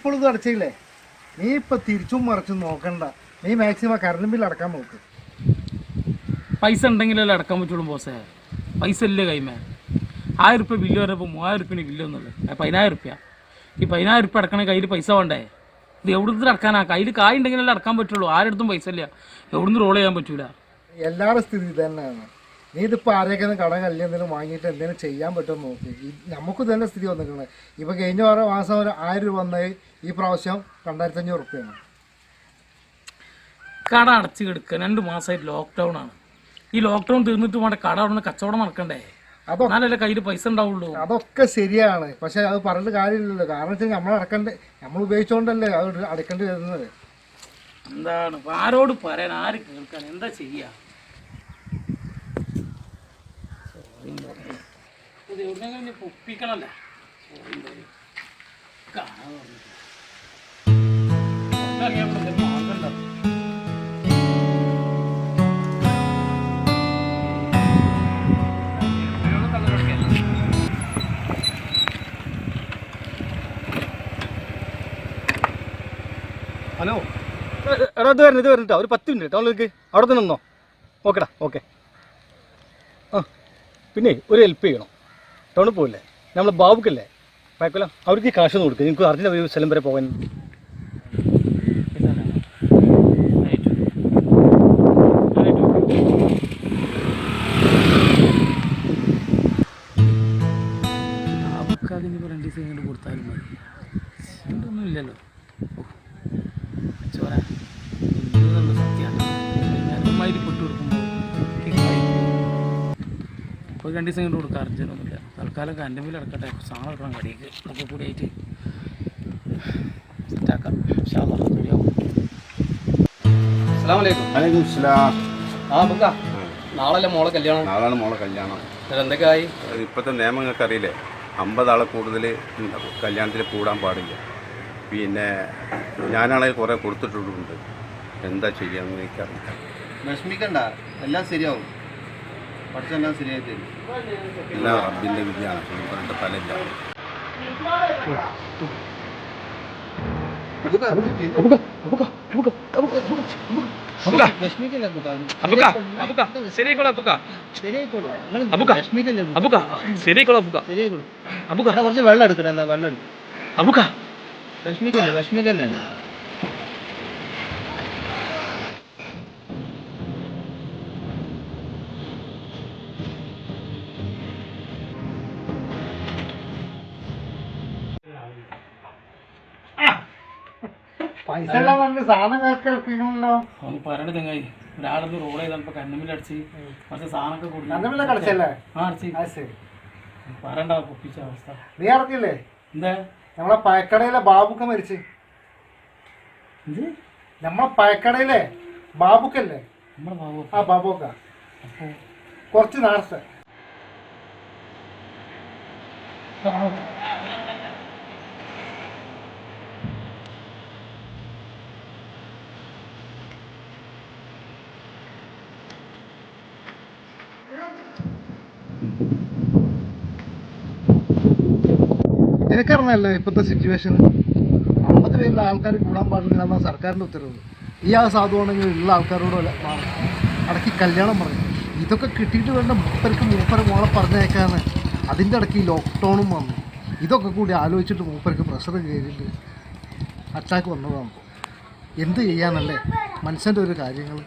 ഇപ്പോഴും ഇത് അടച്ചില്ലേ? നീ ഇപ്പം തിരിച്ചും മറിച്ചും നോക്കണ്ട. നീ മാക്സിമം കറണ്ട് ബില്ല് അടക്കാൻ നോക്ക്. പൈസ ഉണ്ടെങ്കിലല്ലേ അടക്കാൻ പറ്റുള്ളൂ ബോസേ. പൈസ ഇല്ലേ കൈമേ? 1000 റുപ്യ ബില്ല് പറഞ്ഞപ്പോൾ 3000 റുപ്യന് ബില്ല് ഒന്നുള്ളൂ. 10000 റുപ്യ. ഈ 10000 റുപ്യ അടക്കണേ കയ്യിൽ പൈസ വേണ്ടേ? ഇത് എവിടുന്ന് അടക്കാനാ? കയ്യിൽ കായ് ഉണ്ടെങ്കിലല്ലേ അടക്കാൻ പറ്റുള്ളൂ. ആരെടുത്തും പൈസ ഇല്ല, എവിടുന്ന് റോൾ ചെയ്യാൻ പറ്റൂല. എല്ലാവരുടെ സ്ഥിതി ഇത് തന്നെയാണ്. നീ ഇതിപ്പോൾ ആരെയൊക്കെ കട കല്ല് എന്തെങ്കിലും വാങ്ങിയിട്ട് എന്തെങ്കിലും ചെയ്യാൻ പറ്റുമെന്ന് നോക്കി. നമുക്ക് തന്നെ സ്ഥിതി വന്നിരിക്കുന്നത്. ഇപ്പോൾ കഴിഞ്ഞ മാസം ഒരു 1000 രൂപ വന്നത് ഈ പ്രാവശ്യം 2500 റുപ്യാണ്. കട അടച്ച് കിടക്കുക 2 മാസമായിട്ട് ലോക്ക്ഡൗൺ ആണ്. ഈ ലോക്ക്ഡൗൺ തീർന്നിട്ട് വേണ്ട കട അവിടെ നിന്ന് കച്ചവടം നടക്കണ്ടേ? എന്നാലല്ലേ കയ്യിൽ പൈസ ഉണ്ടാവുള്ളൂ. അതൊക്കെ ശരിയാണ്, പക്ഷെ അത് പറഞ്ഞിട്ട് കാര്യമില്ലല്ലോ. കാരണം വെച്ചാൽ നമ്മൾ ഉപയോഗിച്ചുകൊണ്ടല്ലേ അത് അടക്കേണ്ടി വരുന്നത്. എന്താണ് ആരോട് പറയാൻ, ആര് കേൾക്കാൻ, എന്താ ചെയ്യാ? ഒപ്പിക്കണല്ലേ. ഹലോ എടാ, ഇത് വരുന്നിട്ടോ, ഒരു 10 മിനിറ്റ് ടൗണിലേക്ക് അവിടെ തന്നെ നിന്നോ. ഓക്കെടാ, ഓക്കെ. ആ പിന്നെ ഒരു ഹെൽപ്പ് ചെയ്യണം. ടൗണിൽ പോകില്ലേ, നമ്മൾ ബാബുക്കല്ലേ പാക്കല, അവർക്ക് കാശ് ഒന്ന് കൊടുക്കുക. എനിക്ക് അർജൻറ്റ് ഒരു സ്ഥലം വരെ പോകാൻ. ബാബുക്കാതിന് 2 ദിവസം ഇങ്ങോട്ട് കൊടുത്താലും മതി. ഒന്നും ഇല്ലല്ലോ. ചോര സത്യമായിട്ട് പൊട്ടു കൊടുക്കുമ്പോൾ ഇപ്പോൾ 2 ദിവസം ഇങ്ങോട്ട് കൊടുക്കുക. അർജൻറ്റൊന്നുമില്ല. തൽക്കാലം കറണ്ട് ബില്ല് അടക്കട്ടെ. സാധനം കിട്ടണം കടിക്ക്. ഒക്കെ കൂടി ആയിട്ട് സെറ്റാക്കാം. ശരിയാവും. നാളല്ലേ മോളെ കല്യാണം? നാളാണ് മോളെ കല്യാണം. എന്തൊക്കെ ആയി? ഇപ്പോഴത്തെ നിയമങ്ങൾക്ക് അറിയില്ലേ, 50 ആളെ കൂടുതൽ കല്യാണത്തിൽ കൂടാൻ പാടില്ല. പിന്നെ ഞാനാണെങ്കിൽ കുറേ കൊടുത്തിട്ടുണ്ട്. എന്താ ചെയ്യാമെന്ന് എനിക്കറിയില്ല. വിഷമിക്കണ്ട, എല്ലാം ശരിയാവും. പഠിച്ചെല്ലാം ശരിയായി തരും. എല്ലാം റബ്ബിൻ്റെ വിദ്യയാണ്. പറഞ്ഞിട്ട് ഫലമില്ല. കുറച്ച് വെള്ളം എടുക്കണം. വെള്ളം എടുക്കും. വിഷമിക്കല്ലേ. പൈസ എല്ലാം കൊണ്ട് സാധനം കേൾക്കണല്ലോ. അവന് പറയണ തെങ്ങായി. ഒരാളൊന്ന് റോൾ ചെയ്തപ്പോ കണ്ണുമില്ലടിച്ച് കുറച്ച് സാധനമൊക്കെ കൊടുത്തു. അടച്ചല്ലേ? പറയണ്ട പൊപ്പിച്ച അവസ്ഥ. നീ അറിഞ്ഞില്ലേ എന്താ? നമ്മളെ പഴക്കടയിലെ ബാബുക്ക മരിച്ച്. നമ്മളെ പഴക്കടയിലെ ബാബുക്കല്ലേ? നമ്മളെ ബാബു. ആ ബാബുക്ക അപ്പൊ കുറച്ച് നേരത്തെ എനിക്കറിഞ്ഞല്ലോ ഇപ്പോഴത്തെ സിറ്റുവേഷൻ. 50 പേരിൽ ആൾക്കാർ കൂടാൻ പാടില്ല എന്നാണ് സർക്കാരിൻ്റെ ഉത്തരവ്. ഈ ആ സാധുവാണെങ്കിൽ ഉള്ള ആൾക്കാരോട് അടക്കി കല്യാണം പറഞ്ഞു. ഇതൊക്കെ കിട്ടിയിട്ട് വേണ്ട മൂപ്പര മോളെ പറഞ്ഞേക്കാന്ന്. അതിൻ്റെ ഇടയ്ക്ക് ഈ ലോക്ക്ഡൗണും വന്നു. ഇതൊക്കെ കൂടി ആലോചിച്ചിട്ട് മൂപ്പർക്ക് പ്രഷർ കയറിയിട്ട് അറ്റാക്ക് വന്നതാണ്. എന്ത് ചെയ്യാനല്ലേ മനുഷ്യൻ്റെ ഒരു കാര്യങ്ങൾ.